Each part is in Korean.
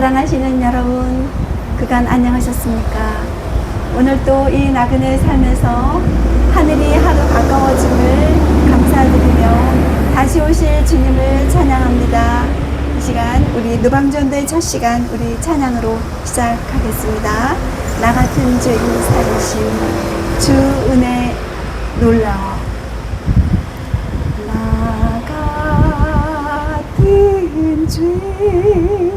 사랑하시는 여러분, 그간 안녕하셨습니까? 오늘도 이 나그네 삶에서 하늘이 하루 가까워짐을 감사드리며 다시 오실 주님을 찬양합니다. 이 시간 우리 누방전도의 첫 시간 우리 찬양으로 시작하겠습니다. 나 같은 죄인 살리심 주 은혜 놀라워. 나 같은 죄인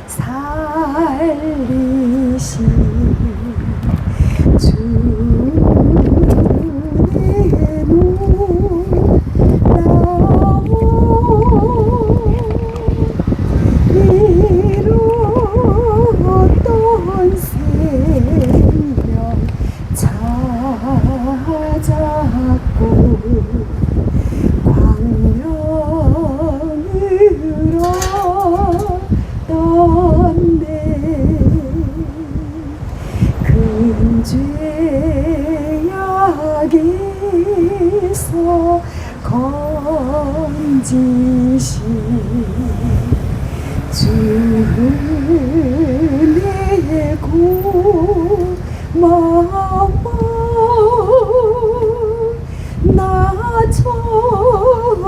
살리심 주 은혜 놀라워. 이루었던 생명 찾았고 광명을 얻었네. 큰 죄악에서 건지신 주 은혜 고마워. 나 처음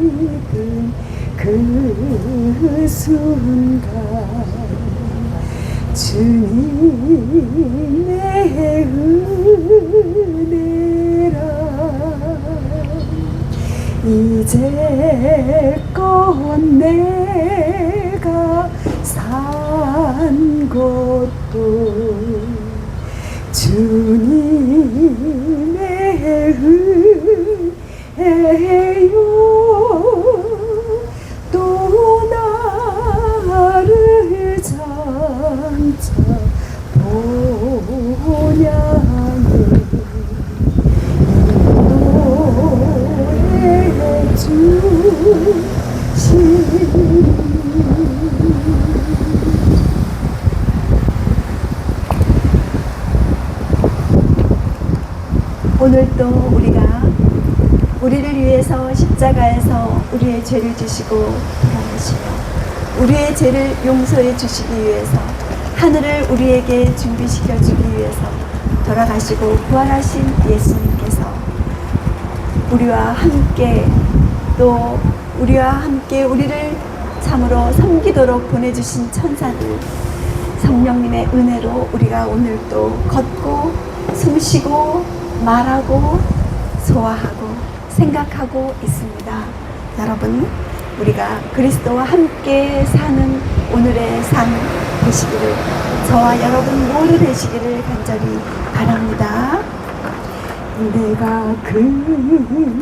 믿은 그 순간 주님의 은혜라. 이제껏 내가 산 것도 주님의 은혜요. 또 나를 장차 본향에 인도해 주시니. 오늘도 우리가 우리를 위해서 십자가에서 우리의 죄를 지시고 돌아가시며 우리의 죄를 용서해 주시기 위해서 하늘을 우리에게 준비시켜 주기 위해서 돌아가시고 부활하신 예수님께서 우리와 함께 또 우리와 함께 우리를 참으로 섬기도록 보내주신 천사들 성령님의 은혜로 우리가 오늘도 걷고 숨쉬고 말하고 소화하고 생각하고 있습니다. 여러분, 우리가 그리스도와 함께 사는 오늘의 삶 되시기를, 저와 여러분 모두 되시기를 간절히 바랍니다. 내가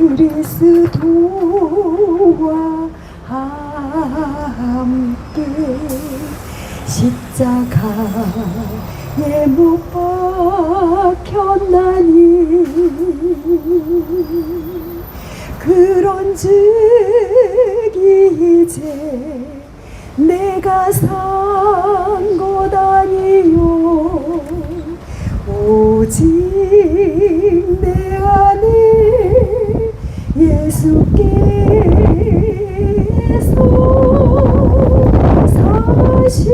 그리스도와 함께 십자가에 못 박혔나니 그런즉 이제 내가 산 것 아니요 오직 내 안에 예수께서 사신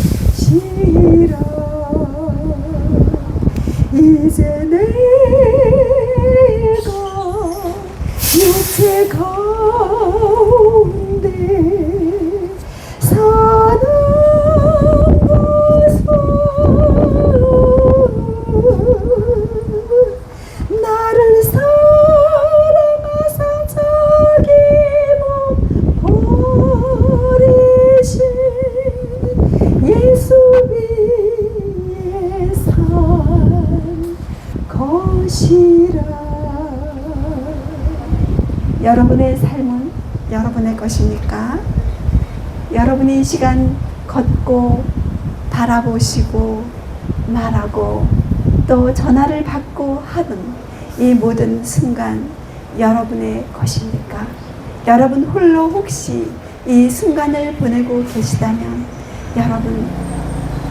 것이라. 이제 내가 육체 가운데 사는 것은 나를 사랑하사 자기 몸 버리신 예수 위에 산 것이라. 여러분의 삶은 여러분의 것입니까? 여러분이 이 시간 걷고 바라보시고 말하고 또 전화를 받고 하는 이 모든 순간 여러분의 것입니까? 여러분 홀로 혹시 이 순간을 보내고 계시다면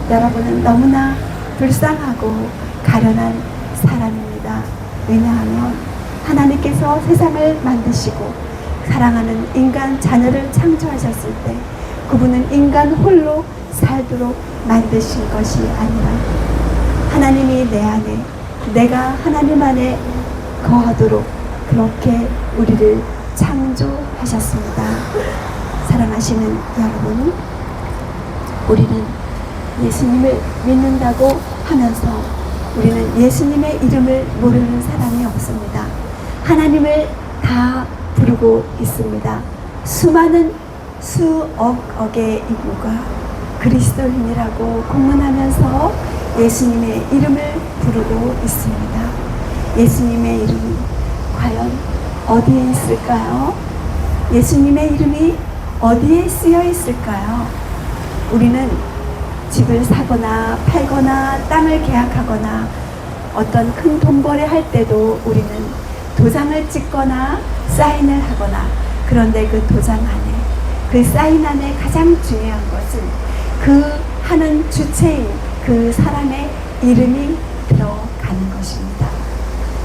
여러분은 너무나 불쌍하고 가련한 사람입니다. 왜냐하면 하나님께서 세상을 만드시고 사랑하는 인간 자녀를 창조하셨을 때 그분은 인간 홀로 살도록 만드신 것이 아니라 하나님이 내 안에, 내가 하나님 안에 거하도록 그렇게 우리를 창조하셨습니다. 사랑하시는 여러분, 우리는 예수님을 믿는다고 하면서 우리는 예수님의 이름을 모르는 사람이 없습니다. 하나님을 다 부르고 있습니다. 수많은 수억억의 인구가 그리스도인이라고 공언하면서 예수님의 이름을 부르고 있습니다. 예수님의 이름이 과연 어디에 있을까요? 예수님의 이름이 어디에 쓰여 있을까요? 우리는 집을 사거나 팔거나 땅을 계약하거나 어떤 큰 돈거래 할 때도 우리는 도장을 찍거나 사인을 하거나, 그런데 그 도장 안에, 그 사인 안에 가장 중요한 것은 그 하는 주체인 그 사람의 이름이 들어가는 것입니다.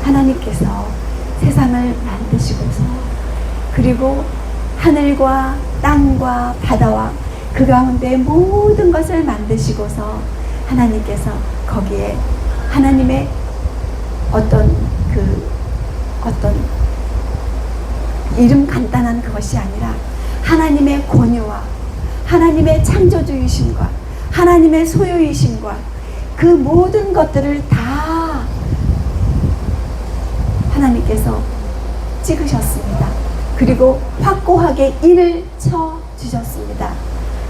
하나님께서 세상을 만드시고서, 그리고 하늘과 땅과 바다와 그 가운데 모든 것을 만드시고서 하나님께서 거기에 하나님의 어떤 이름 간단한 그것이 아니라 하나님의 권유와 하나님의 창조주이심과 하나님의 소유이심과 그 모든 것들을 다 하나님께서 찍으셨습니다. 그리고 확고하게 인을 쳐 주셨습니다.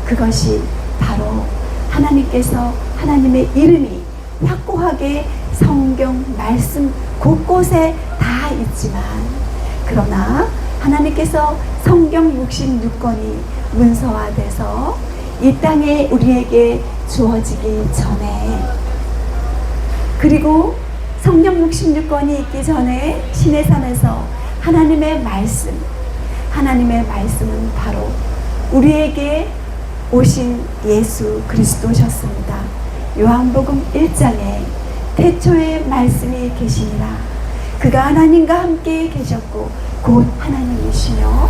그것이 바로 하나님께서, 하나님의 이름이 확고하게 성경 말씀 곳곳에 다 있지만, 그러나 하나님께서 성경 66권이 문서화돼서 이 땅에 우리에게 주어지기 전에, 그리고 성경 66권이 있기 전에 시내산에서 하나님의 말씀, 하나님의 말씀은 바로 우리에게 오신 예수 그리스도셨습니다. 요한복음 1장에 태초에 말씀이 계시니라. 그가 하나님과 함께 계셨고 곧 하나님이시며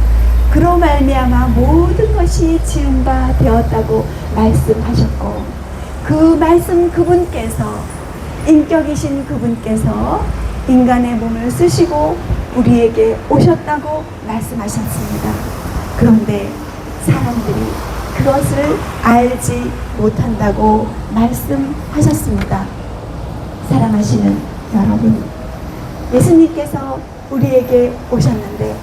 그로 말미암아 모든 것이 지은 바 되었다고 말씀하셨고, 그 말씀 그분께서, 인격이신 그분께서 인간의 몸을 쓰시고 우리에게 오셨다고 말씀하셨습니다. 그런데 사람들이 그것을 알지 못한다고 말씀하셨습니다. 사랑하시는 여러분, 예수님께서 우리에게 오셨는데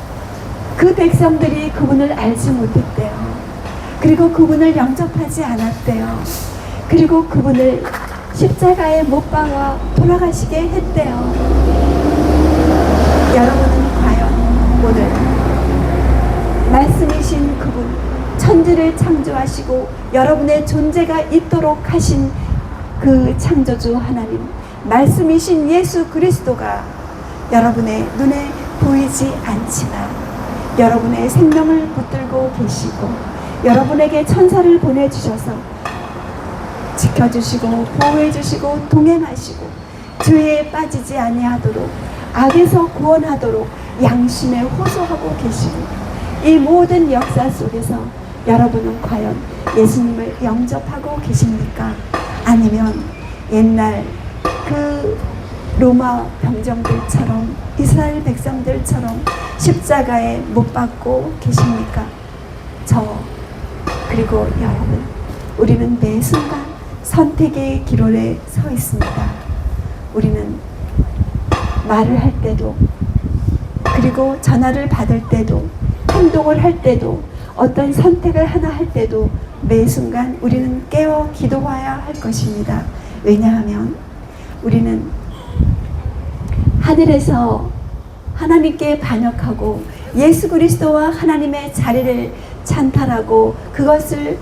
그 백성들이 그분을 알지 못했대요. 그리고 그분을 영접하지 않았대요. 그리고 그분을 십자가에 못 박아 돌아가시게 했대요. 여러분은 과연 오늘 말씀이신 그분, 천지를 창조하시고 여러분의 존재가 있도록 하신 그 창조주 하나님, 말씀이신 예수 그리스도가 여러분의 눈에 보이지 않지만 여러분의 생명을 붙들고 계시고 여러분에게 천사를 보내주셔서 지켜주시고 보호해주시고 동행하시고 죄에 빠지지 아니하도록, 악에서 구원하도록 양심에 호소하고 계시고, 이 모든 역사 속에서 여러분은 과연 예수님을 영접하고 계십니까? 아니면 옛날 그 로마 병정들처럼, 이스라엘 백성들처럼 십자가에 못 박고 계십니까? 그리고 여러분, 우리는 매 순간 선택의 기로에 서 있습니다. 우리는 말을 할 때도, 그리고 전화를 받을 때도, 행동을 할 때도, 어떤 선택을 하나 할 때도 매 순간 우리는 깨어 기도해야 할 것입니다. 왜냐하면 우리는 하늘에서 하나님께 반역하고 예수 그리스도와 하나님의 자리를 찬탈하고 그것을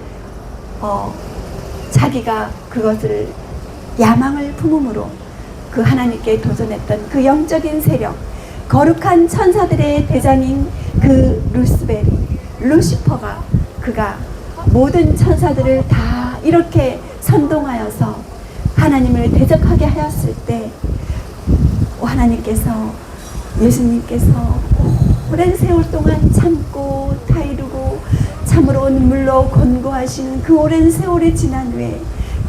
자기가 그것을 야망을 품음으로 그 하나님께 도전했던 그 영적인 세력, 거룩한 천사들의 대장인 그 루시퍼가 그가 모든 천사들을 다 이렇게 선동하여서 하나님을 대적하게 하였을 때 하나님께서, 예수님께서 오랜 세월 동안 참고 타이르고 참으로 눈물로 권고하시는 그 오랜 세월이 지난 후에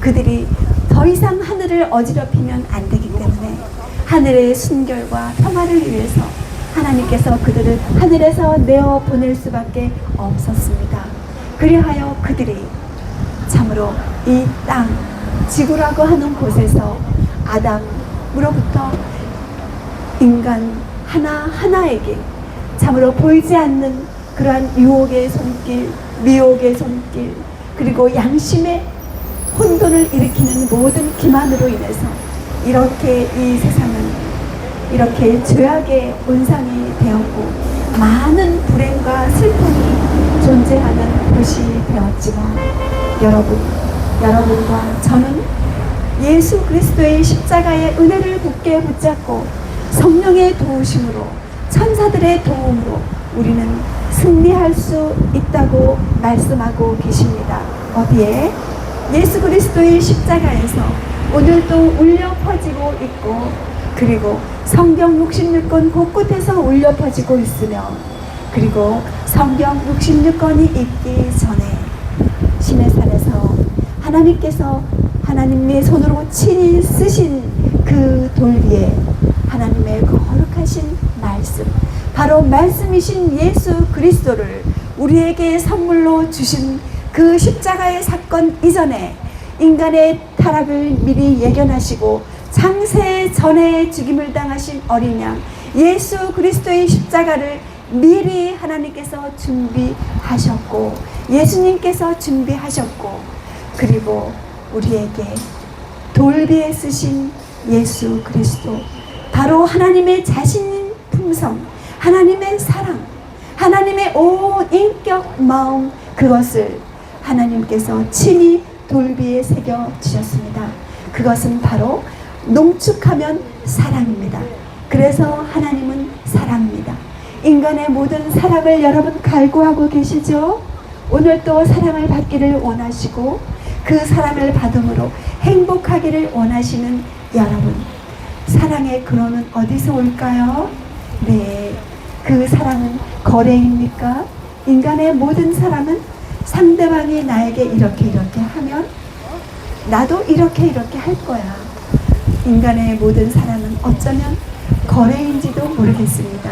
그들이 더 이상 하늘을 어지럽히면 안 되기 때문에 하늘의 순결과 평화를 위해서 하나님께서 그들을 하늘에서 내어 보낼 수밖에 없었습니다. 그리하여 그들이 참으로 이 땅, 지구라고 하는 곳에서 아담으로부터 인간 하나하나에게 참으로 보이지 않는 그러한 유혹의 손길, 미혹의 손길, 그리고 양심의 혼돈을 일으키는 모든 기만으로 인해서 이렇게 이 세상은 이렇게 죄악의 온상이 되었고 많은 불행과 슬픔이 존재하는 곳이 되었지만 여러분과 저는 예수 그리스도의 십자가의 은혜를 굳게 붙잡고 성령의 도우심으로 천사들의 도움으로 우리는 승리할 수 있다고 말씀하고 계십니다. 어디에? 예수 그리스도의 십자가에서 오늘도 울려 퍼지고 있고 그리고 성경 66권 곳곳에서 울려 퍼지고 있으며 그리고 성경 66권이 있기 전에 시내산에서 하나님께서 하나님의 손으로 친히 쓰신 그 돌 위에 하나님의 그 거룩하신 말씀, 바로 말씀이신 예수 그리스도를 우리에게 선물로 주신 그 십자가의 사건 이전에 인간의 타락을 미리 예견하시고 창세 전에 죽임을 당하신 어린 양 예수 그리스도의 십자가를 미리 하나님께서 준비하셨고 예수님께서 준비하셨고 그리고 우리에게 돌 위에 쓰신 예수 그리스도, 바로 하나님의 자신인 품성, 하나님의 사랑, 하나님의 온 인격 마음, 그것을 하나님께서 친히 돌 위에 새겨 주셨습니다. 그것은 바로 농축하면 사랑입니다. 그래서 하나님은 사랑입니다. 인간의 모든 사랑을 여러분 갈구하고 계시죠? 오늘 또 사랑을 받기를 원하시고 그 사랑을 받음으로 행복하기를 원하시는 여러분, 사랑의 근원은 어디서 올까요? 네, 그 사랑은 거래입니까? 인간의 모든 사랑은 상대방이 나에게 이렇게 하면 나도 이렇게 할 거야. 인간의 모든 사랑은 어쩌면 거래인지도 모르겠습니다.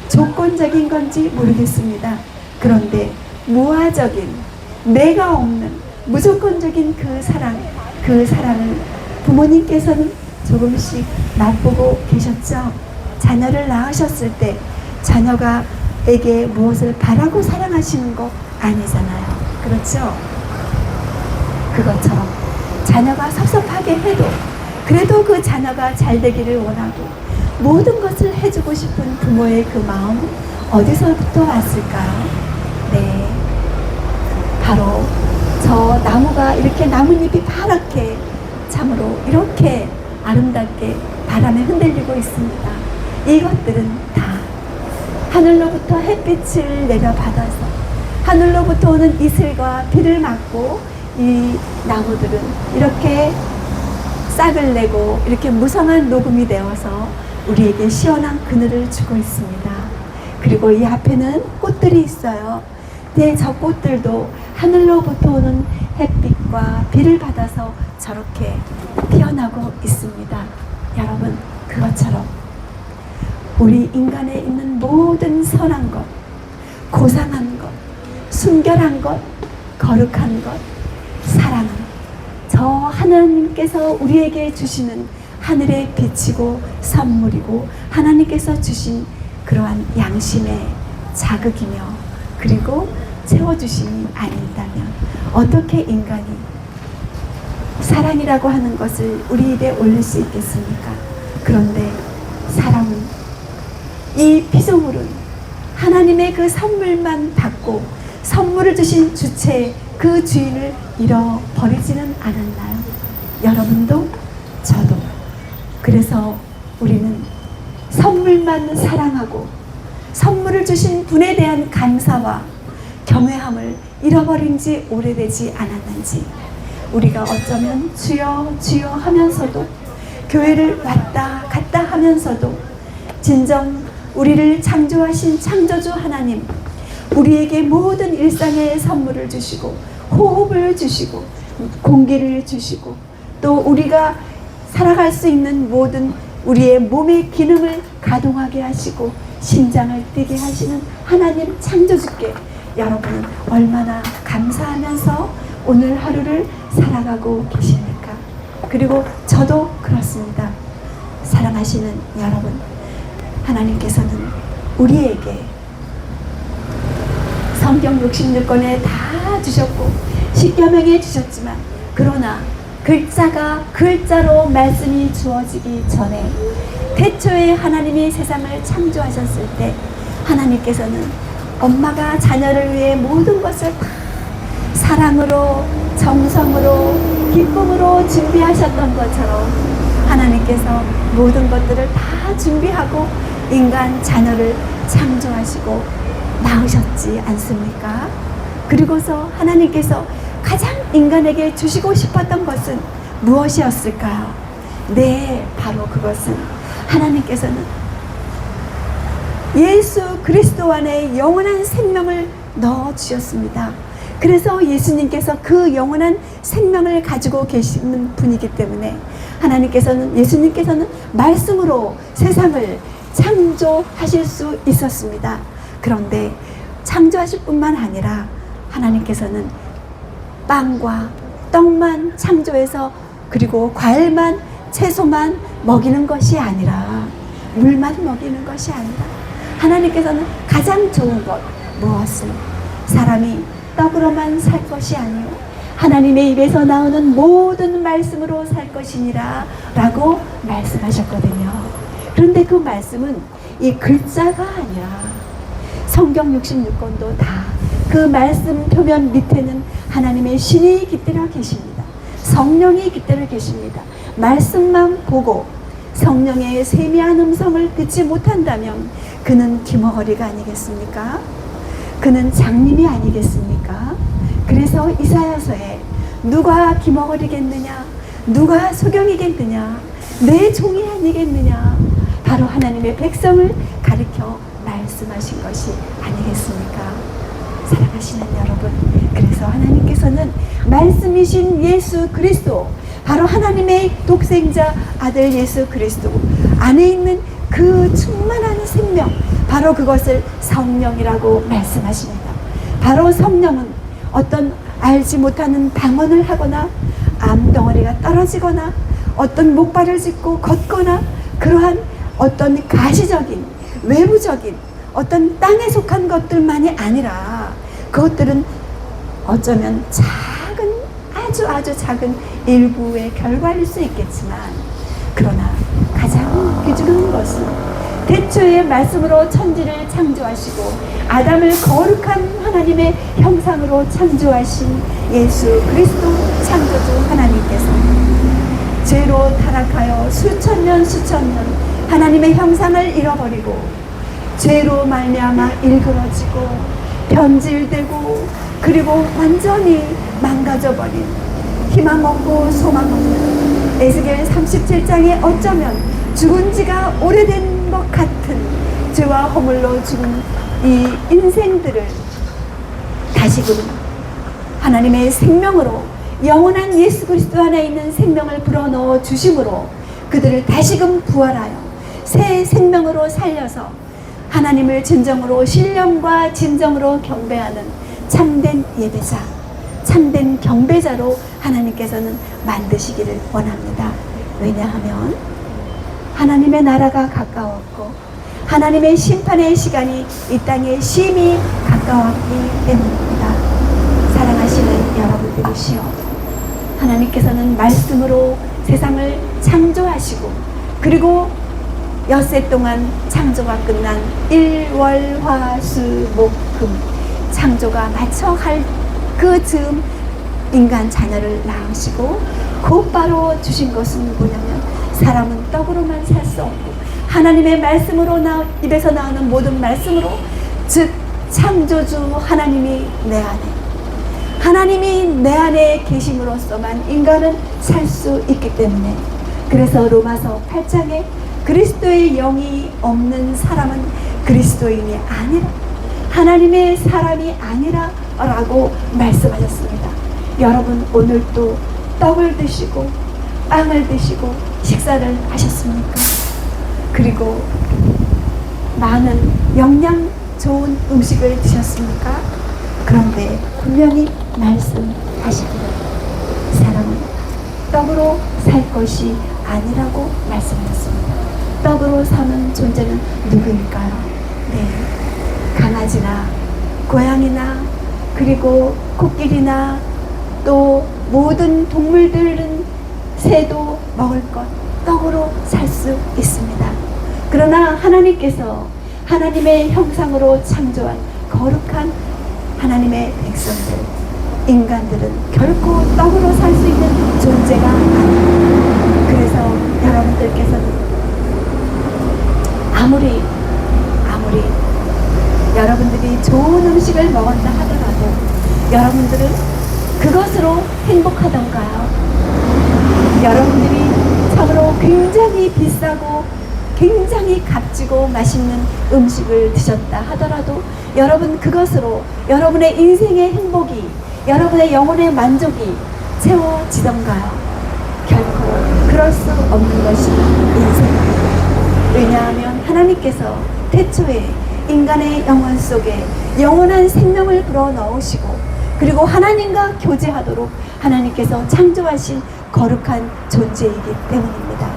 조건적인 건지 모르겠습니다. 그런데 무화적인, 내가 없는 무조건적인 그 사랑을 부모님께서는 조금씩 맛보고 계셨죠? 자녀를 낳으셨을 때 자녀가 에게 무엇을 바라고 사랑하시는 거 아니잖아요. 그렇죠? 그것처럼 자녀가 섭섭하게 해도 그래도 그 자녀가 잘 되기를 원하고 모든 것을 해주고 싶은 부모의 그 마음 어디서부터 왔을까요? 네, 바로 저 나무가 이렇게 나뭇잎이 파랗게 참으로 이렇게 아름답게 바람에 흔들리고 있습니다. 이것들은 다 하늘로부터 햇빛을 내려받아서 하늘로부터 오는 이슬과 비를 맞고 이 나무들은 이렇게 싹을 내고 이렇게 무성한 녹음이 되어서 우리에게 시원한 그늘을 주고 있습니다. 그리고 이 앞에는 꽃들이 있어요. 네, 저 꽃들도 하늘로부터 오는 햇빛과 비를 받아서 저렇게 피어나고 있습니다. 여러분, 그것처럼 우리 인간에 있는 모든 선한 것, 고상한 것, 순결한 것, 거룩한 것, 사랑은 저 하나님께서 우리에게 주시는 하늘의 빛이고 선물이고 하나님께서 주신 그러한 양심의 자극이며 그리고 채워주심이 아닌다면 어떻게 인간이 사랑이라고 하는 것을 우리 입에 올릴 수 있겠습니까? 그런데 사랑은 이 피조물은 하나님의 그 선물만 받고 선물을 주신 주체 그 주인을 잃어버리지는 않았나요? 여러분도 저도. 그래서 우리는 선물만 사랑하고 선물을 주신 분에 대한 감사와 경외함을 잃어버린 지 오래되지 않았는지 우리가 어쩌면 주여 주여 하면서도 교회를 왔다 갔다 하면서도 진정 우리를 창조하신 창조주 하나님, 우리에게 모든 일상의 선물을 주시고 호흡을 주시고 공기를 주시고 또 우리가 살아갈 수 있는 모든 우리의 몸의 기능을 가동하게 하시고 심장을 뛰게 하시는 하나님 창조주께 여러분은 얼마나 감사하면서 오늘 하루를 살아가고 계십니까? 그리고 저도 그렇습니다. 사랑하시는 여러분, 하나님께서는 우리에게 성경 66권에 다 주셨고 십계명에 주셨지만, 그러나 글자가 글자로 말씀이 주어지기 전에 태초에 하나님이 세상을 창조하셨을 때 하나님께서는 엄마가 자녀를 위해 모든 것을 다 사랑으로 정성으로 기쁨으로 준비하셨던 것처럼 하나님께서 모든 것들을 다 준비하고 인간 자녀를 창조하시고 낳으셨지 않습니까? 그리고서 하나님께서 가장 인간에게 주시고 싶었던 것은 무엇이었을까요? 네, 바로 그것은 하나님께서는 예수 그리스도 안에 영원한 생명을 넣어주셨습니다. 그래서 예수님께서 그 영원한 생명을 가지고 계시는 분이기 때문에 예수님께서는 말씀으로 세상을 창조하실 수 있었습니다. 그런데 창조하실 뿐만 아니라 하나님께서는 빵과 떡만 창조해서 그리고 과일만 채소만 먹이는 것이 아니라 물만 먹이는 것이 아니라 하나님께서는 가장 좋은 것 무엇을? 사람이 떡으로만 살 것이 아니요 하나님의 입에서 나오는 모든 말씀으로 살 것이니라 라고 말씀하셨거든요. 그런데 그 말씀은 이 글자가 아니라 성경 66권도 다 그 말씀 표면 밑에는 하나님의 신이 깃들어 계십니다. 성령이 깃들어 계십니다. 말씀만 보고 성령의 세미한 음성을 듣지 못한다면 그는 기머거리가 아니겠습니까? 그는 장님이 아니겠습니까? 그래서 이사야서에 누가 기머거리겠느냐? 누가 소경이겠느냐? 내 종이 아니겠느냐? 바로 하나님의 백성을 가리켜 말씀하신 것이 아니겠습니까? 사랑하시는 여러분, 그래서 하나님께서는 말씀이신 예수 그리스도, 바로 하나님의 독생자 아들 예수 그리스도 안에 있는 그 충만한 생명, 바로 그것을 성령이라고 말씀하십니다. 바로 성령은 어떤 알지 못하는 방언을 하거나 암덩어리가 떨어지거나 어떤 목발을 짚고 걷거나 그러한 어떤 가시적인 외부적인 어떤 땅에 속한 것들만이 아니라 그것들은 어쩌면 작은 아주 작은 일부의 결과일 수 있겠지만, 그러나 가장 귀중한 것은 태초의 말씀으로 천지를 창조하시고 아담을 거룩한 하나님의 형상으로 창조하신 예수 그리스도 창조주 하나님께서 죄로 타락하여 수천 년 하나님의 형상을 잃어버리고 죄로 말미암아 일그러지고 변질되고 그리고 완전히 망가져버린 희망 없고 소망 없는 에스겔 37장에 어쩌면 죽은 지가 오래된 것 같은 죄와 허물로 죽은 이 인생들을 다시금 하나님의 생명으로 영원한 예수 그리스도 안에 있는 생명을 불어넣어 주심으로 그들을 다시금 부활하여 새 생명으로 살려서 하나님을 진정으로 신령과 진정으로 경배하는 참된 예배자, 참된 경배자로 하나님께서는 만드시기를 원합니다. 왜냐하면 하나님의 나라가 가까웠고 하나님의 심판의 시간이 이 땅에 심히 가까웠기 때문입니다. 사랑하시는 여러분들이시여, 하나님께서는 말씀으로 세상을 창조하시고 그리고 엿새 동안 창조가 끝난 일월화수목금 창조가 마쳐갈 그 즈음 인간 자녀를 낳으시고 곧바로 주신 것은 뭐냐면 사람은 떡으로만 살 수 없고 하나님의 말씀으로 입에서 나오는 모든 말씀으로, 즉 창조주 하나님이 내 안에 계심으로써만 인간은 살 수 있기 때문에, 그래서 로마서 8장에 그리스도의 영이 없는 사람은 그리스도인이 아니라, 하나님의 사람이 아니라 라고 말씀하셨습니다. 여러분, 오늘도 떡을 드시고 빵을 드시고 식사를 하셨습니까? 그리고 많은 영양 좋은 음식을 드셨습니까? 그런데 분명히 말씀하시기를 사람은 떡으로 살 것이 아니라고 말씀하셨습니다. 떡으로 사는 존재는 누구일까요? 네, 강아지나 고양이나 그리고 코끼리나 또 모든 동물들은 새도 먹을 것 떡으로 살 수 있습니다. 그러나 하나님께서 하나님의 형상으로 창조한 거룩한 하나님의 백성들, 인간들은 결코 떡으로 살 수 있는 존재가 아닙니다. 그래서 여러분들께서는 아무리 여러분들이 좋은 음식을 먹었다 하더라도 여러분들은 그것으로 행복하던가요? 여러분들이 참으로 굉장히 비싸고 굉장히 값지고 맛있는 음식을 드셨다 하더라도 여러분 그것으로 여러분의 인생의 행복이, 여러분의 영혼의 만족이 채워지던가요? 결코 그럴 수 없는 것이 인생입니다. 왜냐하면 하나님께서 태초에 인간의 영혼 속에 영원한 생명을 불어넣으시고 그리고 하나님과 교제하도록 하나님께서 창조하신 거룩한 존재이기 때문입니다.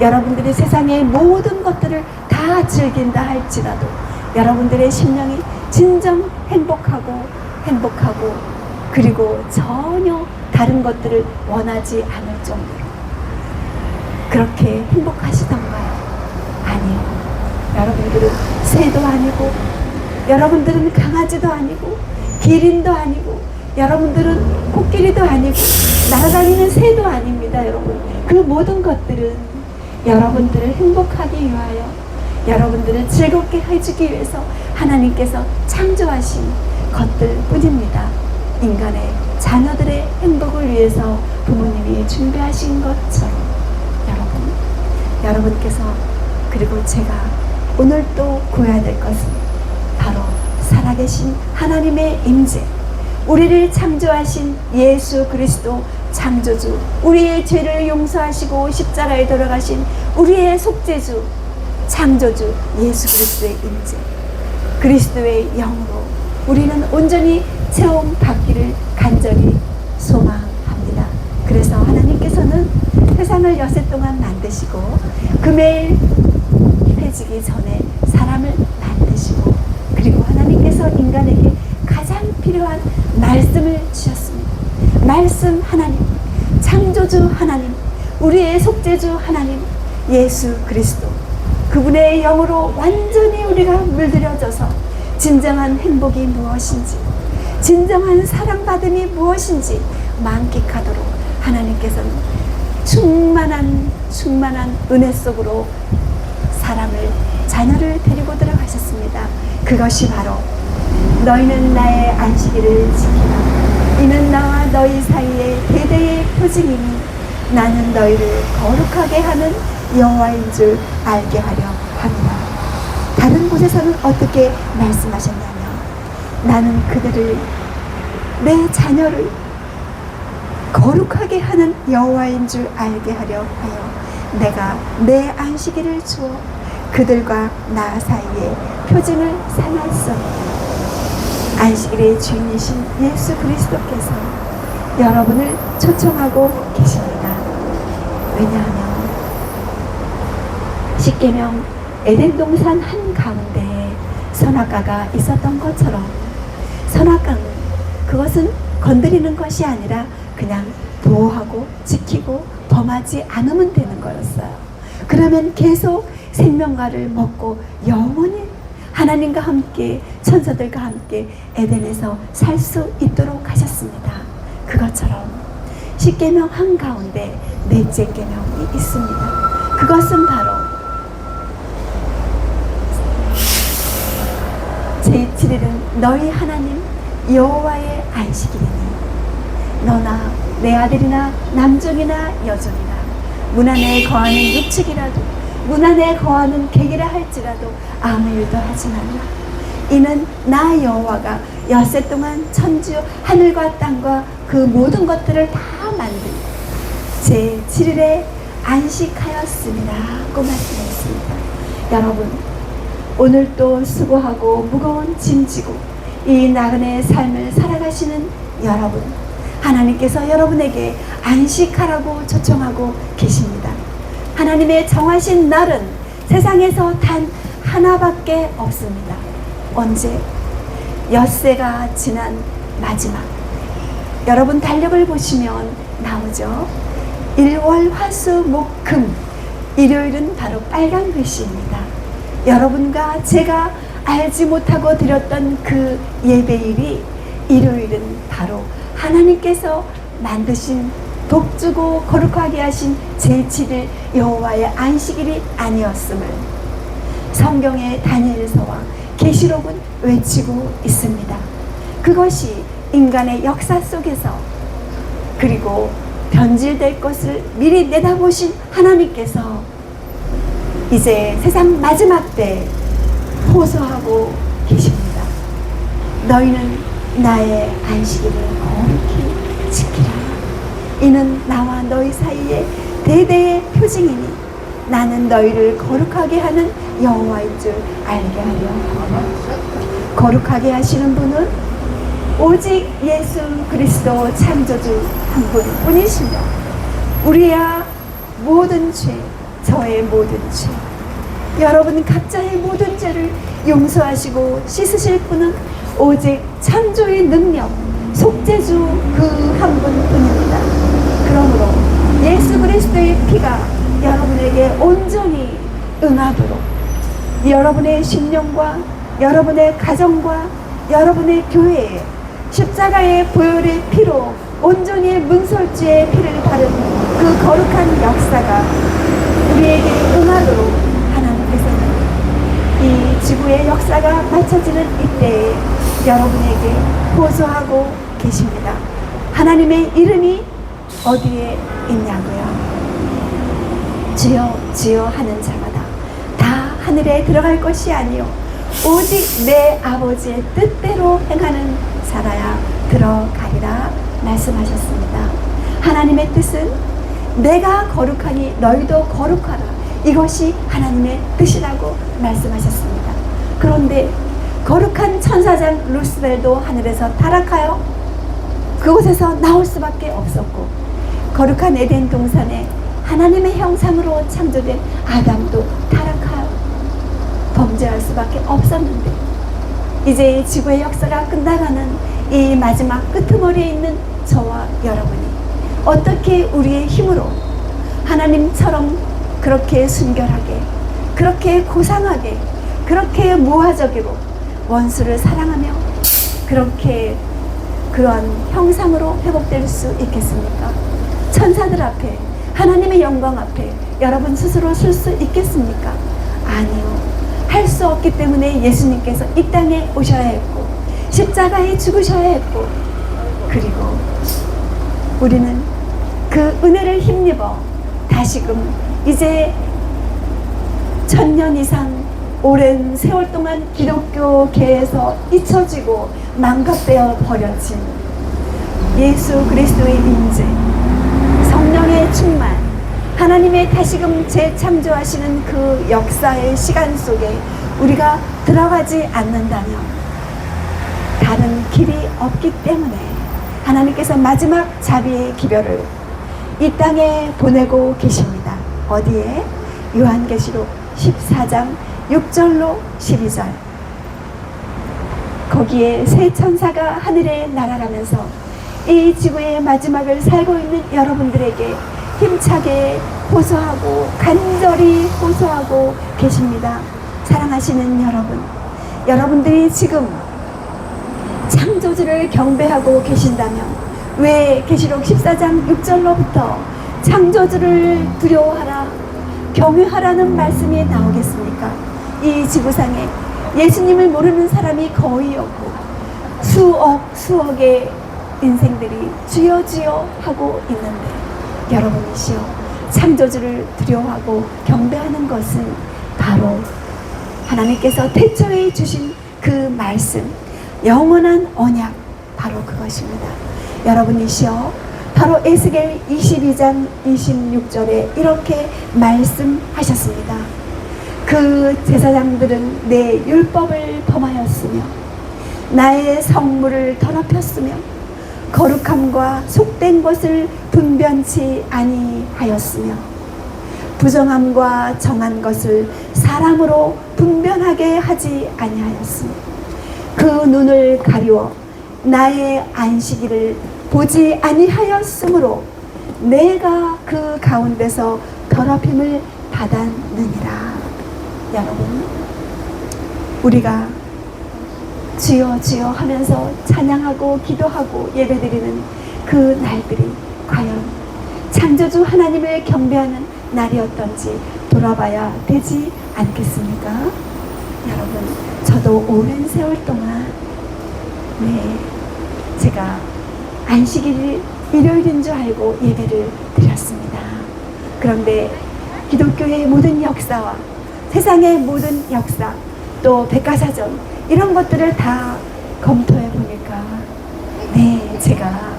여러분들이 세상의 모든 것들을 다 즐긴다 할지라도 여러분들의 심령이 진정 행복하고 그리고 전혀 다른 것들을 원하지 않을 정도로 그렇게 행복하시던가요? 아니요. 여러분들은 새도 아니고 여러분들은 강아지도 아니고 기린도 아니고 여러분들은 코끼리도 아니고 날아다니는 새도 아닙니다. 여러분, 그 모든 것들은 여러분들을 행복하기 위하여, 여러분들을 즐겁게 해주기 위해서 하나님께서 창조하신 것들 뿐입니다. 인간의 자녀들의 행복을 위해서 부모님이 준비하신 것처럼 여러분께서 그리고 제가 오늘 또 구해야 될 것은 바로 살아계신 하나님의 임재, 우리를 창조하신 예수 그리스도 창조주, 우리의 죄를 용서하시고 십자가에 돌아가신 우리의 속죄주, 창조주 예수 그리스도의 임재, 그리스도의 영으로 우리는 온전히 체험 받기를 간절히 소망합니다. 그래서 하나님께서는 세상을 여세 동안 만드시고 금일 해지기 전에 사람을 만드시고 그리고 하나님께서 인간에게 가장 필요한 말씀을 주셨습니다. 말씀 하나님, 창조주 하나님, 우리의 속죄주 하나님 예수 그리스도, 그분의 영으로 완전히 우리가 물들여져서 진정한 행복이 무엇인지, 진정한 사랑받음이 무엇인지 만끽하도록 하나님께서는 충만한 은혜 속으로 사람을, 자녀를 데리고 들어가셨습니다. 그것이 바로 너희는 나의 안식일을 지키라. 이는 나와 너희 사이에 대대의 표징이니 나는 너희를 거룩하게 하는 여호와인 줄 알게 하려 합니다. 다른 곳에서는 어떻게 말씀하셨냐면 나는 그들을, 내 자녀를 거룩하게 하는 여호와인 줄 알게 하려 하여 내가 내 안식일을 주어 그들과 나 사이에 표징을 삼았습니다. 안식일의 주인이신 예수 그리스도께서 여러분을 초청하고 계십니다. 왜냐하면 십계명 에덴 동산 한가운데에 선악과가 있었던 것처럼, 선악과는 그것은 건드리는 것이 아니라 그냥 보호하고 지키고 범하지 않으면 되는 거였어요. 그러면 계속 생명과를 먹고 영원히 하나님과 함께, 천사들과 함께 에덴에서 살 수 있도록 하셨습니다. 그것처럼 십계명 한가운데 넷째 계명이 있습니다. 그것은 바로 제7일은 너희 하나님 여호와의 안식일이니 너나 내 아들이나 남종이나 여종이나 문 안에 거하는 육축이라도 문 안에 거하는 객이라 할지라도 아무 일도 하지 말라. 이는 나 여호와가 엿새 동안 천주 하늘과 땅과 그 모든 것들을 다 만든 제 7일에 안식하였습니다 고 말씀했습니다. 여러분, 오늘 또 수고하고 무거운 짐지고 이 나그네의 삶을 살아가시는 여러분, 하나님께서 여러분에게 안식하라고 초청하고 계십니다. 하나님의 정하신 날은 세상에서 단 하나밖에 없습니다. 언제? 엿새가 지난 마지막. 여러분 달력을 보시면 나오죠. 일월 화수 목 금, 일요일은 바로 빨간 글씨입니다. 여러분과 제가 알지 못하고 드렸던 그 예배일이 일요일은 바로 하나님께서 만드신 복주고 거룩하게 하신 제7일 여호와의 안식일이 아니었음을 성경의 다니엘서와 계시록은 외치고 있습니다. 그것이 인간의 역사 속에서 그리고 변질될 것을 미리 내다보신 하나님께서 이제 세상 마지막 때 호소하고 계십니다. 너희는 나의 안식일을 거룩히 지키라. 이는 나와 너희 사이에 대대의 표징이니 나는 너희를 거룩하게 하는 여호와인 줄 알게 하려 하노라. 거룩하게 하시는 분은 오직 예수 그리스도 창조주 한 분뿐이시며 우리의 모든 죄, 저의 모든 죄, 여러분 각자의 모든 죄를 용서하시고 씻으실 분은 오직 창조의 능력, 속죄주 그 한 분뿐입니다. 그러므로 예수 그리스도의 피가 여러분에게 온전히 응하도록 여러분의 심령과 여러분의 가정과 여러분의 교회에 십자가의 보혈의 피로 온전히 문설주의 피를 바른 그 거룩한 역사가 우리에게 응하도록 하나님께서는 이 지구의 역사가 맞춰지는 이때에 여러분에게 호소하고 계십니다. 하나님의 이름이 어디에 있냐고요? 주여 주여 하는 자마다 다 하늘에 들어갈 것이 아니요 오직 내 아버지의 뜻대로 행하는 자라야 들어가리라 말씀하셨습니다. 하나님의 뜻은 내가 거룩하니 너희도 거룩하라. 이것이 하나님의 뜻이라고 말씀하셨습니다. 그런데 거룩한 천사장 루스벨도 하늘에서 타락하여 그곳에서 나올 수밖에 없었고 거룩한 에덴 동산에 하나님의 형상으로 창조된 아담도 타락하여 범죄할 수밖에 없었는데 이제 지구의 역사가 끝나가는 이 마지막 끄트머리에 있는 저와 여러분이 어떻게 우리의 힘으로 하나님처럼 그렇게 순결하게 그렇게 고상하게 그렇게 모화적으로 원수를 사랑하며 그렇게 그런 형상으로 회복될 수 있겠습니까? 천사들 앞에 하나님의 영광 앞에 여러분 스스로 설 수 있겠습니까? 아니요. 할 수 없기 때문에 예수님께서 이 땅에 오셔야 했고 십자가에 죽으셔야 했고 그리고 우리는 그 은혜를 힘입어 다시금 이제 1000년 이상 오랜 세월 동안 기독교계에서 잊혀지고 망각되어 버려진 예수 그리스도의 임재, 성령의 충만, 하나님의 다시금 재창조하시는 그 역사의 시간 속에 우리가 들어가지 않는다면 다른 길이 없기 때문에 하나님께서 마지막 자비의 기별을 이 땅에 보내고 계십니다. 어디에? 요한계시록 14장 6절로 12절. 거기에 새 천사가 하늘에 날아가면서 이 지구의 마지막을 살고 있는 여러분들에게 힘차게 호소하고 간절히 호소하고 계십니다. 사랑하시는 여러분, 여러분들이 지금 창조주를 경배하고 계신다면 왜 계시록 14장 6절로부터 창조주를 두려워하라 경외하라는 말씀이 나오겠습니까? 이 지구상에 예수님을 모르는 사람이 거의 없고 수억의 인생들이 주여 주여 하고 있는데 여러분이시여 창조주를 두려워하고 경배하는 것은 바로 하나님께서 태초에 주신 그 말씀, 영원한 언약, 바로 그것입니다. 여러분이시여, 바로 에스겔 22장 26절에 이렇게 말씀하셨습니다. 그 제사장들은 내 율법을 범하였으며 나의 성물을 더럽혔으며 거룩함과 속된 것을 분변치 아니하였으며 부정함과 정한 것을 사람으로 분변하게 하지 아니하였으며 그 눈을 가리워 나의 안식일을 보지 아니하였으므로 내가 그 가운데서 더럽힘을 받았느니라. 여러분, 우리가 주여 주여 하면서 찬양하고 기도하고 예배드리는 그 날들이 과연 창조주 하나님을 경배하는 날이었던지 돌아봐야 되지 않겠습니까? 여러분, 저도 오랜 세월 동안 제가 안식일이 일요일인 줄 알고 예배를 드렸습니다. 그런데 기독교의 모든 역사와 세상의 모든 역사, 또 백과사전 이런 것들을 다 검토해 보니까 제가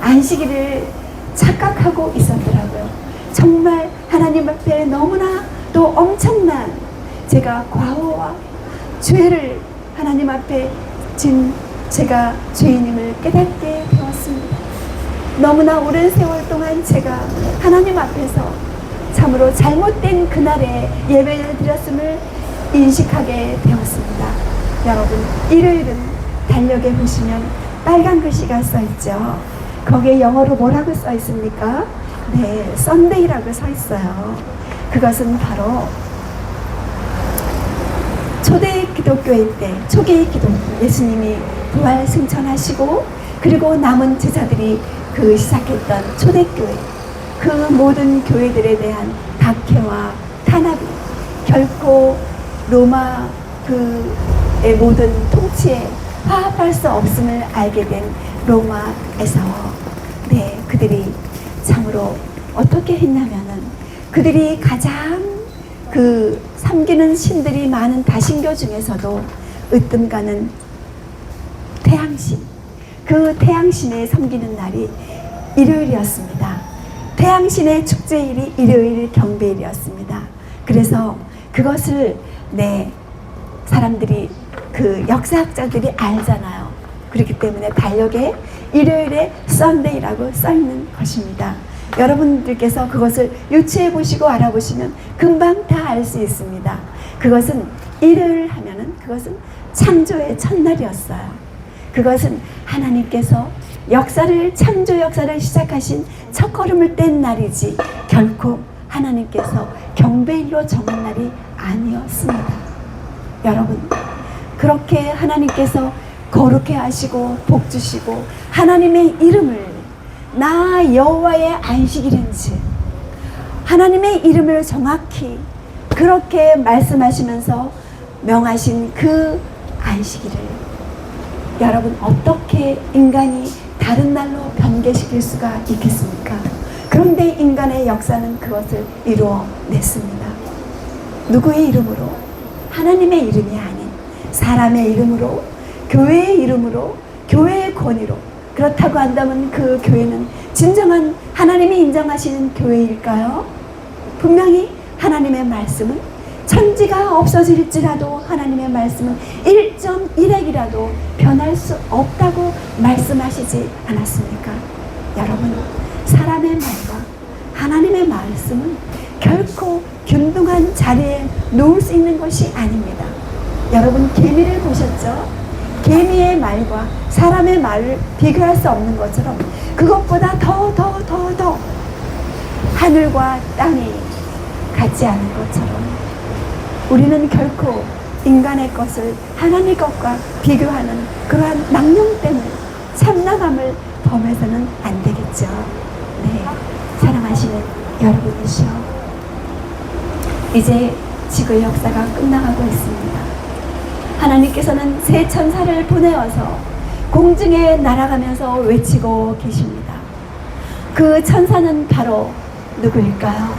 안식일을 착각하고 있었더라고요. 정말 하나님 앞에 너무나 또 엄청난 제가 과오와 죄를 하나님 앞에 진 제가 죄인임을 깨닫게 되었습니다. 너무나 오랜 세월 동안 제가 하나님 앞에서 참으로 잘못된 그날에 예배를 드렸음을 인식하게 되었습니다. 여러분, 일요일은 달력에 보시면 빨간 글씨가 써있죠. 거기에 영어로 뭐라고 써있습니까? 썬데이라고 써있어요. 그것은 바로 초대 기독교일 때, 초기 기독교, 예수님이 부활 승천하시고 그리고 남은 제자들이 그 시작했던 초대교회, 그 모든 교회들에 대한 박해와 탄압이 결코 로마 그의 모든 통치에 화합할 수 없음을 알게 된 로마에서 그들이 참으로 어떻게 했냐면은 그들이 가장 그 섬기는 신들이 많은 다신교 중에서도 으뜸가는 태양신, 그 태양신에 섬기는 날이 일요일이었습니다. 태양신의 축제일이 일요일 경배일이었습니다. 그래서 그것을 사람들이 그 역사학자들이 알잖아요. 그렇기 때문에 달력에 일요일에 썬데이라고 써있는 것입니다. 여러분들께서 그것을 유추해 보시고 알아보시면 금방 다 알 수 있습니다. 그것은 일요일 하면은 그것은 창조의 첫날이었어요. 그것은 하나님께서 창조 역사를 시작하신 첫걸음을 뗀 날이지 결코 하나님께서 경배일로 정한 날이 아니었습니다. 여러분, 그렇게 하나님께서 거룩해 하시고 복 주시고 하나님의 이름을 나 여호와의 안식일인지 하나님의 이름을 정확히 그렇게 말씀하시면서 명하신 그 안식일을 여러분 어떻게 인간이 다른 날로 변개시킬 수가 있겠습니까? 그런데 인간의 역사는 그것을 이루어냈습니다. 누구의 이름으로? 하나님의 이름이 아닌 사람의 이름으로, 교회의 이름으로, 교회의 권위로. 그렇다고 한다면 그 교회는 진정한 하나님이 인정하시는 교회일까요? 분명히 하나님의 말씀은 천지가 없어질지라도 하나님의 말씀은 1.1핵이라도 변할 수 없다고 말씀하시지 않았습니까? 여러분, 사람의 말과 하나님의 말씀은 결코 균등한 자리에 놓을 수 있는 것이 아닙니다. 여러분, 개미를 보셨죠? 개미의 말과 사람의 말을 비교할 수 없는 것처럼 그것보다 더 하늘과 땅이 같지 않은 것처럼 우리는 결코 인간의 것을 하나님의 것과 비교하는 그러한 망령됨을, 참남함을 범해서는 안 되겠죠. 사랑하시는 여러분이시여, 이제 지구의 역사가 끝나가고 있습니다. 하나님께서는 새 천사를 보내어서 공중에 날아가면서 외치고 계십니다. 그 천사는 바로 누구일까요?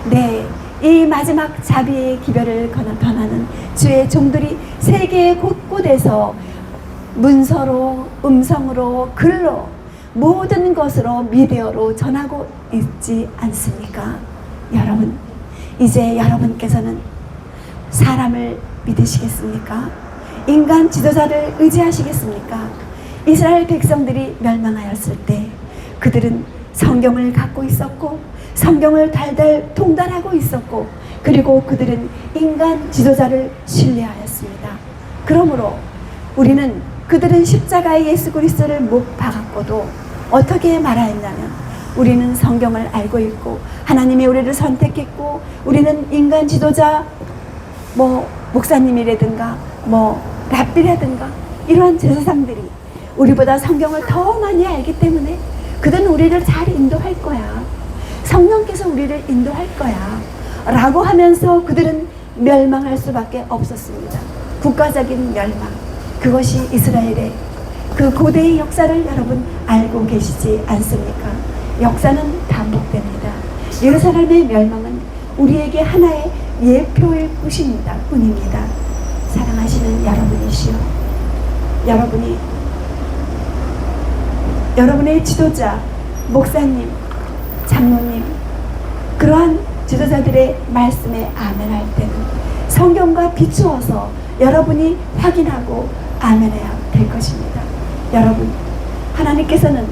네, 이 마지막 자비의 기별을 전하는 주의 종들이 세계 곳곳에서 문서로, 음성으로, 글로, 모든 것으로, 미디어로 전하고 있지 않습니까? 여러분, 이제 여러분께서는 사람을 믿으시겠습니까? 인간 지도자를 의지하시겠습니까? 이스라엘 백성들이 멸망하였을 때 그들은 성경을 갖고 있었고 성경을 달달 통달하고 있었고 그리고 그들은 인간 지도자를 신뢰하였습니다. 그러므로 우리는 그들은 십자가에 예수 그리스도를 못 박았고도 어떻게 말하였냐면 우리는 성경을 알고 있고 하나님이 우리를 선택했고 우리는 인간 지도자 목사님이라든가 랍비라든가 이러한 제사장들이 우리보다 성경을 더 많이 알기 때문에 그들은 우리를 잘 인도할 거야. 성령께서 우리를 인도할 거야 라고 하면서 그들은 멸망할 수밖에 없었습니다. 국가적인 멸망, 그것이 이스라엘의 그 고대의 역사를 여러분 알고 계시지 않습니까? 역사는 반복됩니다. 예루살렘의 멸망은 우리에게 하나의 예표일 뿐입니다. 사랑하시는 여러분이시여, 여러분의 지도자, 목사님, 장로님, 그러한 지도자들의 말씀에 아멘할 때는 성경과 비추어서 여러분이 확인하고 아멘해야 될 것입니다. 여러분, 하나님께서는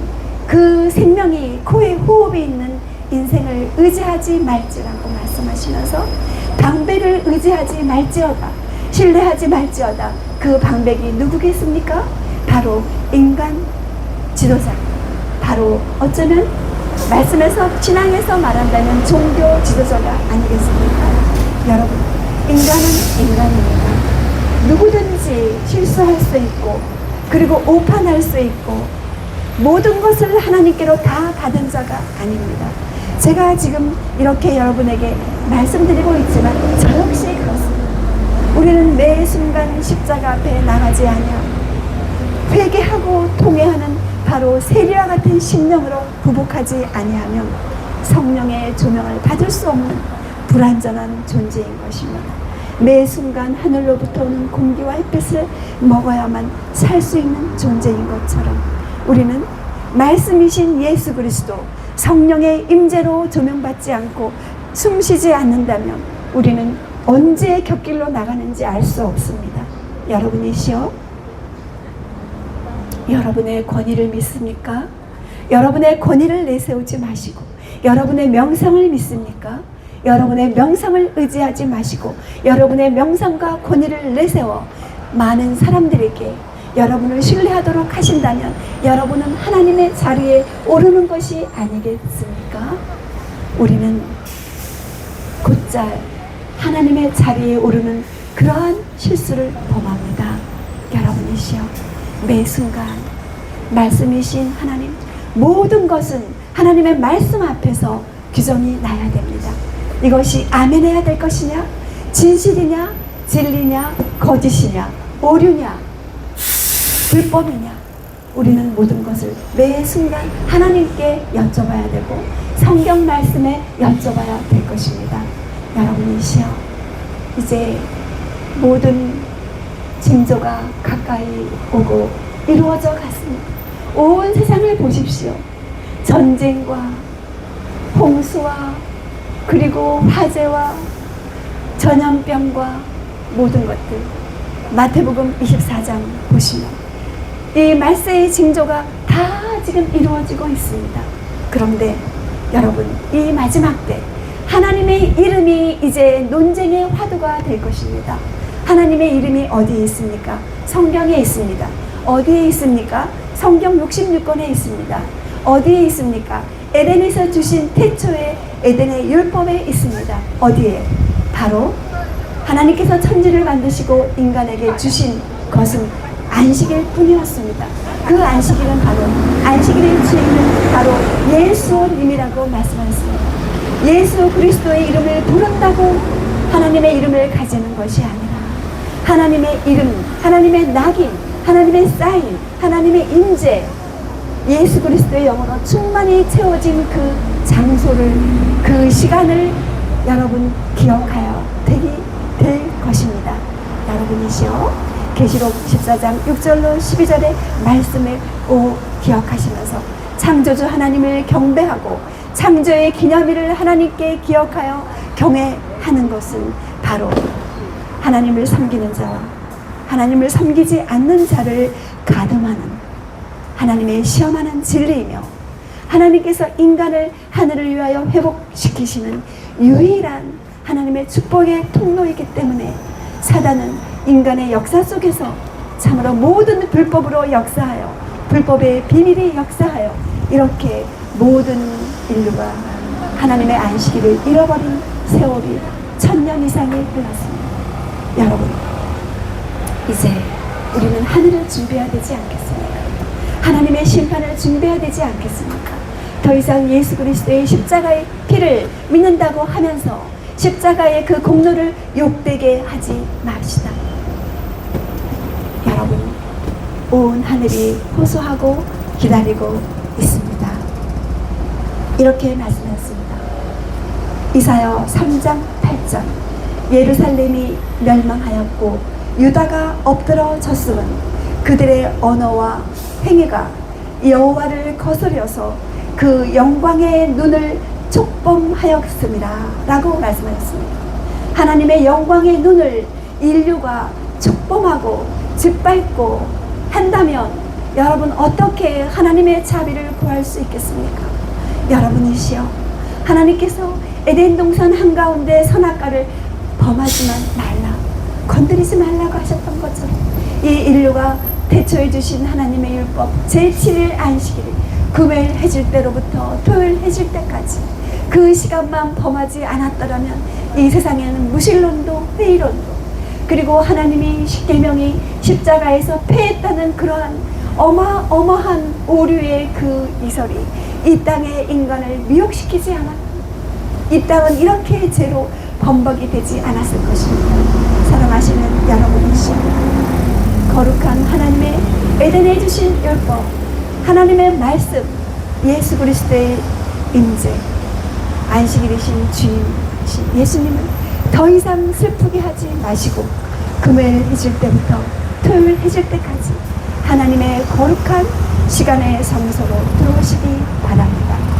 그 생명이 코에 호흡이 있는 인생을 의지하지 말지라고 말씀하시면서 방백을 의지하지 말지어다, 신뢰하지 말지어다. 그 방백이 누구겠습니까? 바로 인간 지도자, 바로 어쩌면 말씀에서 신앙에서 말한다면 종교 지도자가 아니겠습니까? 여러분, 인간은 인간입니다. 누구든지 실수할 수 있고 그리고 오판할 수 있고 모든 것을 하나님께로 다 받은 자가 아닙니다. 제가 지금 이렇게 여러분에게 말씀드리고 있지만 저 역시 그렇습니다. 우리는 매 순간 십자가 앞에 나가지 아니하고 회개하고 통회하는 바로 세리와 같은 심령으로 굴복하지 아니하면 성령의 조명을 받을 수 없는 불완전한 존재인 것입니다. 매 순간 하늘로부터 오는 공기와 햇빛을 먹어야만 살 수 있는 존재인 것처럼 우리는 말씀이신 예수 그리스도 성령의 임재로 조명받지 않고 숨쉬지 않는다면 우리는 언제 곁길로 나가는지 알 수 없습니다. 여러분이시여, 여러분의 권위를 믿습니까? 여러분의 권위를 내세우지 마시고 여러분의 명성을 믿습니까? 여러분의 명성을 의지하지 마시고 여러분의 명성과 권위를 내세워 많은 사람들에게 여러분을 신뢰하도록 하신다면 여러분은 하나님의 자리에 오르는 것이 아니겠습니까? 우리는 곧잘 하나님의 자리에 오르는 그러한 실수를 범합니다. 여러분이시여, 매 순간 말씀이신 하나님, 모든 것은 하나님의 말씀 앞에서 규정이 나야 됩니다. 이것이 아멘해야 될 것이냐, 진실이냐, 진리냐, 거짓이냐, 오류냐, 불법이냐, 우리는 모든 것을 매 순간 하나님께 여쭤봐야 되고 성경 말씀에 여쭤봐야 될 것입니다. 여러분이시여, 이제 모든 징조가 가까이 오고 이루어져 갔습니다. 온 세상을 보십시오. 전쟁과 홍수와 그리고 화재와 전염병과 모든 것들, 마태복음 24장 보시면 이 말세의 징조가 다 지금 이루어지고 있습니다. 그런데 여러분, 이 마지막 때 하나님의 이름이 이제 논쟁의 화두가 될 것입니다. 하나님의 이름이 어디에 있습니까? 성경에 있습니다. 어디에 있습니까? 성경 66권에 있습니다. 어디에 있습니까? 에덴에서 주신 태초의 에덴의 율법에 있습니다. 어디에? 바로 하나님께서 천지를 만드시고 인간에게 주신 것은 안식일 뿐이었습니다. 그 안식일은 바로 안식일의 주인은 바로 예수님이라고 말씀하셨습니다. 예수 그리스도의 이름을 부른다고 하나님의 이름을 가지는 것이 아니라 하나님의 이름, 하나님의 낙인, 하나님의 사인, 하나님의 임재, 예수 그리스도의 영으로 충만히 채워진 그 장소를, 그 시간을 여러분 기억하여 될 것입니다. 여러분이시여 계시록 14장 6절로 12절의 말씀을 꼭 기억하시면서 창조주 하나님을 경배하고 창조의 기념일을 하나님께 기억하여 경외하는 것은 바로 하나님을 섬기는 자와 하나님을 섬기지 않는 자를 가늠하는 하나님의 시험하는 진리이며, 하나님께서 인간을 하늘을 위하여 회복시키시는 유일한 하나님의 축복의 통로이기 때문에 사단은 인간의 역사 속에서 참으로 모든 불법으로 역사하여 불법의 비밀이 역사하여 이렇게 모든 인류가 하나님의 안식일을 잃어버린 세월이 1000년 이상이 흘렀습니다. 여러분, 이제 우리는 하늘을 준비해야 되지 않겠습니까? 하나님의 심판을 준비해야 되지 않겠습니까? 더 이상 예수 그리스도의 십자가의 피를 믿는다고 하면서 십자가의 그 공로를 욕되게 하지 맙시다. 여러분, 온 하늘이 호소하고 기다리고 있습니다. 이렇게 말씀하셨습니다. 이사야 3장 8절, 예루살렘이 멸망하였고 유다가 엎드러졌음은 그들의 언어와 행위가 여호와를 거스려서 그 영광의 눈을 촉범하였습니다 라고 말씀하셨습니다. 하나님의 영광의 눈을 인류가 촉범하고 짓밟고 한다면 여러분 어떻게 하나님의 자비를 구할 수 있겠습니까? 여러분이시여, 하나님께서 에덴 동산 한가운데 선악과를 범하지만 말라, 건드리지 말라고 하셨던 것처럼 이 인류가 대처해 주신 하나님의 율법 제7일 안식일을 금요일 해질 때로부터 토요일 해질 때까지 그 시간만 범하지 않았더라면 이 세상에는 무신론도 회의론도 그리고 하나님이 십계명이 십자가에서 패했다는 그러한 어마어마한 오류의 그 이설이 이 땅의 인간을 미혹시키지 않았고 이 땅은 이렇게 죄로 범벅이 되지 않았을 것입니다. 사랑하시는 여러분이시여, 거룩한 하나님의 에덴에 주신 율법, 하나님의 말씀, 예수 그리스도의 임재, 안식일이신 주님이신 예수님은 더 이상 슬프게 하지 마시고 금요일 해질 때부터 토요일 해질 때까지 하나님의 거룩한 시간의 성소로 들어오시기 바랍니다.